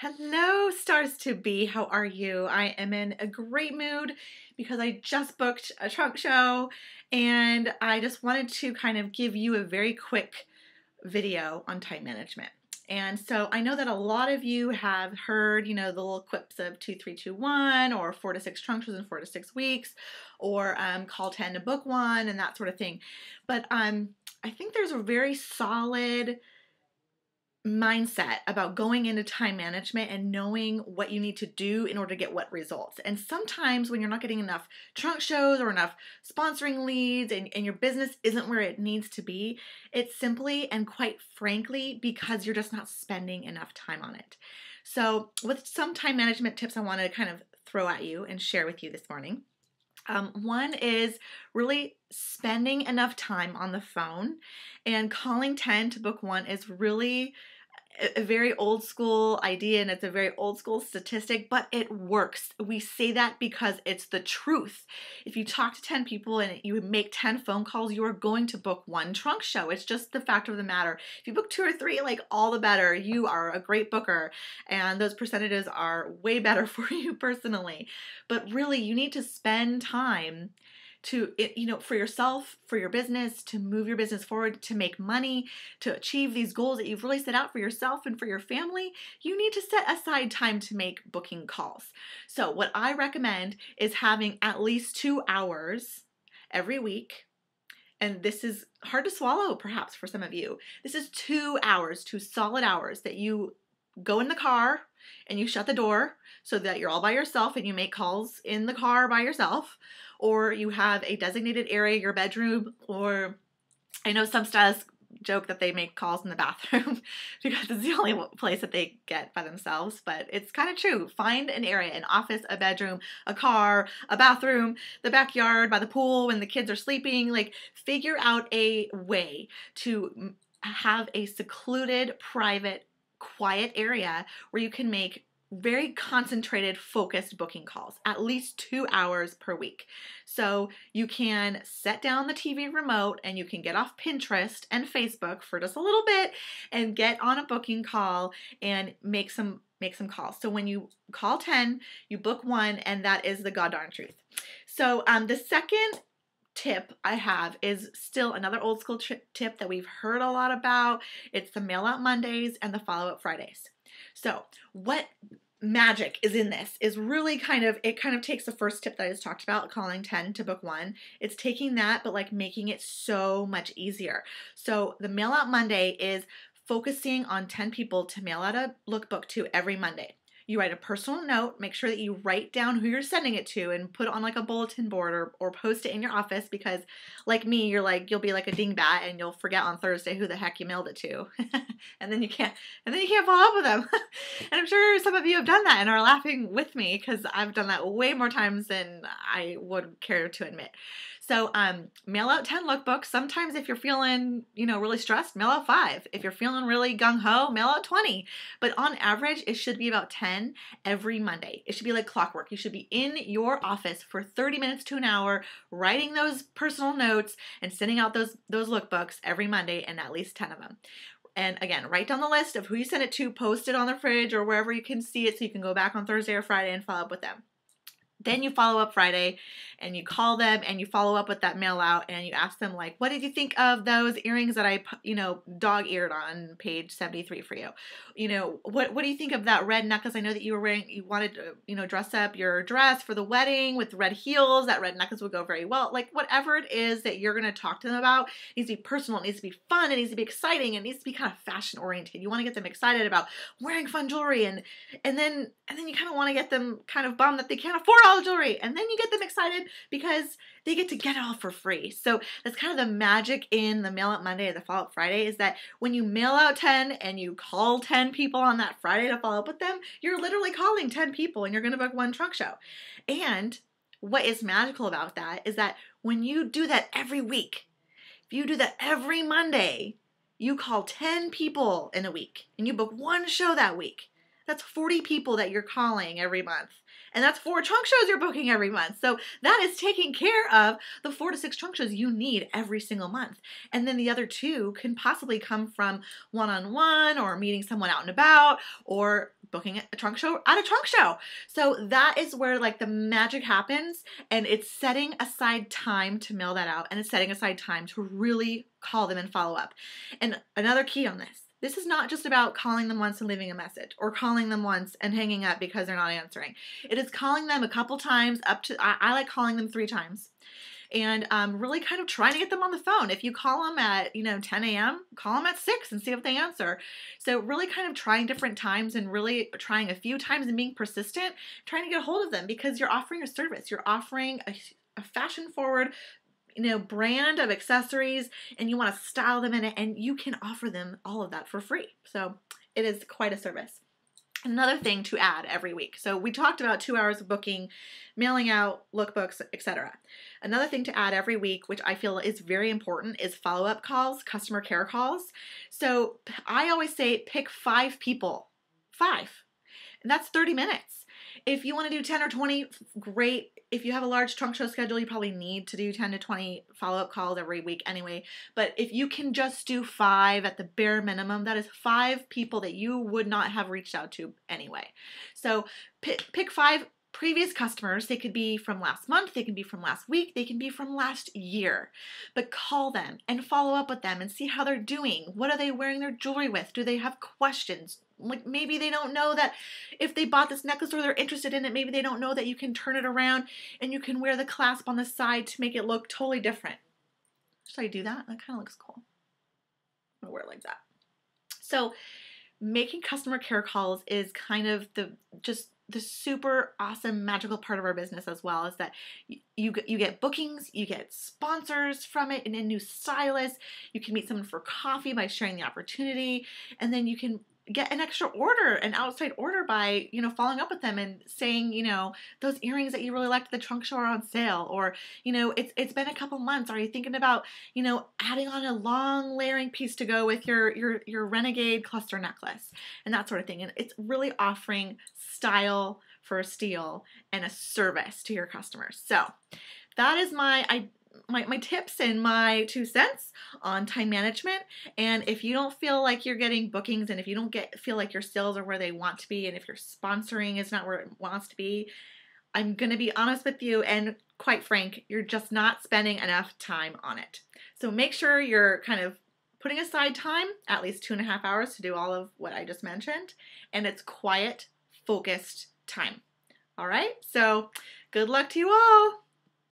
Hello, stars to be. How are you? I am in a great mood because I just booked a trunk show and I just wanted to kind of give you a very quick video on time management. And so I know that a lot of you have heard, the little quips of 2, 3, 2, 1 or 4 to 6 trunk shows in 4 to 6 weeks or call 10 to book one and that sort of thing. But I think there's a very solid mindset about going into time management and knowing what you need to do in order to get what results. And sometimes when you're not getting enough trunk shows or enough sponsoring leads and your business isn't where it needs to be, it's simply and quite frankly because you're just not spending enough time on it. So with some time management tips I wanted to kind of throw at you and share with you this morning. One is really spending enough time on the phone, and calling 10 to book one is really a very old school idea and it's a very old school statistic, but it works. We say that because it's the truth. If you talk to 10 people and you make 10 phone calls, you are going to book one trunk show. It's just the fact of the matter. If you book 2 or 3, like all the better. You are a great booker and those percentages are way better for you personally. But really, you need to spend time to, for yourself, for your business, to move your business forward, to make money, to achieve these goals that you've really set out for yourself and for your family. You need to set aside time to make booking calls. So what I recommend is having at least 2 hours every week. And this is hard to swallow perhaps for some of you. This is 2 hours, 2 solid hours that you go in the car and you shut the door so that you're all by yourself and you make calls in the car by yourself, or you have a designated area, your bedroom, or I know some stylists joke that they make calls in the bathroom because it's the only place that they get by themselves, but it's kind of true. Find an area, an office, a bedroom, a car, a bathroom, the backyard, by the pool when the kids are sleeping. Like, figure out a way to have a secluded, private, quiet area where you can make very concentrated, focused booking calls, at least 2 hours per week. So you can set down the TV remote and you can get off Pinterest and Facebook for just a little bit and get on a booking call and make some calls. So when you call 10, you book one, and that is the goddamn truth. So the second tip I have is still another old school tip that we've heard a lot about. It's the mail out Mondays and the follow up Fridays. So what magic is in this is really it kind of takes the first tip that I just talked about, calling 10 to book one. It's taking that, but like making it so much easier. So the mail out Monday is focusing on 10 people to mail out a lookbook to every Monday. You write a personal note, make sure that you write down who you're sending it to and put it on like a bulletin board or post it in your office, because like me, you'll be like a dingbat and you'll forget on Thursday who the heck you mailed it to. and then you can't follow up with them. And I'm sure some of you have done that and are laughing with me because I've done that way more times than I would care to admit. So mail out 10 lookbooks. Sometimes if you're feeling, really stressed, mail out 5. If you're feeling really gung-ho, mail out 20. But on average, it should be about 10 every Monday. It should be like clockwork. You should be in your office for 30 minutes to an hour, writing those personal notes and sending out those lookbooks every Monday, and at least 10 of them. And again, write down the list of who you sent it to, post it on the fridge or wherever you can see it so you can go back on Thursday or Friday and follow up with them. Then you follow up Friday and you call them and you follow up with that mail out and you ask them, like, what did you think of those earrings that I, dog-eared on page 73 for you? What do you think of that red necklace? I know that you wanted to, dress up your dress for the wedding with red heels. That red necklace would go very well. Like, whatever it is that you're going to talk to them about, it needs to be personal. It needs to be fun. It needs to be exciting. It needs to be kind of fashion oriented. You want to get them excited about wearing fun jewelry and then you kind of want to get them kind of bummed that they can't afford all the jewelry. And then you get them excited because they get to get it all for free. So that's kind of the magic in the mail out Monday or the follow up Friday, is that when you mail out 10 and you call 10 people on that Friday to follow up with them, you're literally calling 10 people and you're going to book one trunk show. And what is magical about that is that when you do that every week, if you do that every Monday, you call 10 people in a week and you book one show that week. That's 40 people that you're calling every month. And that's 4 trunk shows you're booking every month. So that is taking care of the 4 to 6 trunk shows you need every single month. And then the other 2 can possibly come from one-on-one or meeting someone out and about or booking a trunk show at a trunk show. So that is where like the magic happens, and it's setting aside time to mail that out, and it's setting aside time to really call them and follow up. And another key on this is not just about calling them once and leaving a message, or calling them once and hanging up because they're not answering. It is calling them a couple times, up to, I like calling them 3 times. And really kind of trying to get them on the phone. If you call them at, 10 a.m., call them at 6 and see if they answer. So really kind of trying different times and really trying a few times and being persistent, trying to get a hold of them, because you're offering a service. You're offering a fashion-forward, brand of accessories, and you want to style them in it, and you can offer them all of that for free. So it is quite a service. Another thing to add every week. So we talked about 2 hours of booking, mailing out lookbooks, etc. Another thing to add every week, which I feel is very important, is follow-up calls, customer care calls. So I always say pick 5 people, 5, and that's 30 minutes. If you want to do 10 or 20, great. If you have a large trunk show schedule, you probably need to do 10 to 20 follow-up calls every week anyway. But if you can just do 5 at the bare minimum, that is 5 people that you would not have reached out to anyway. So pick 5 previous customers. They could be from last month, they can be from last week, they can be from last year. But call them and follow up with them and see how they're doing. What are they wearing their jewelry with? Do they have questions? Like maybe they don't know that if they bought this necklace or they're interested in it, maybe they don't know that you can turn it around and you can wear the clasp on the side to make it look totally different. Should I do that? That kind of looks cool. I'm gonna wear it like that. So making customer care calls is kind of the super awesome magical part of our business as well, is that you get bookings, you get sponsors from it, and a new stylist. You can meet someone for coffee by sharing the opportunity, and then you can get an extra order, an outside order by, following up with them and saying, those earrings that you really liked at the trunk show are on sale, or, it's been a couple months. Are you thinking about, adding on a long layering piece to go with your renegade cluster necklace and that sort of thing. And it's really offering style for a steal and a service to your customers. So that is my tips and my 2 cents on time management. And if you don't feel like you're getting bookings, and if you don't feel like your sales are where they want to be, and if your sponsoring is not where it wants to be, I'm going to be honest with you, and quite frank, you're just not spending enough time on it. So make sure you're kind of putting aside time, at least 2.5 hours, to do all of what I just mentioned, and it's quiet, focused time. All right, so good luck to you all.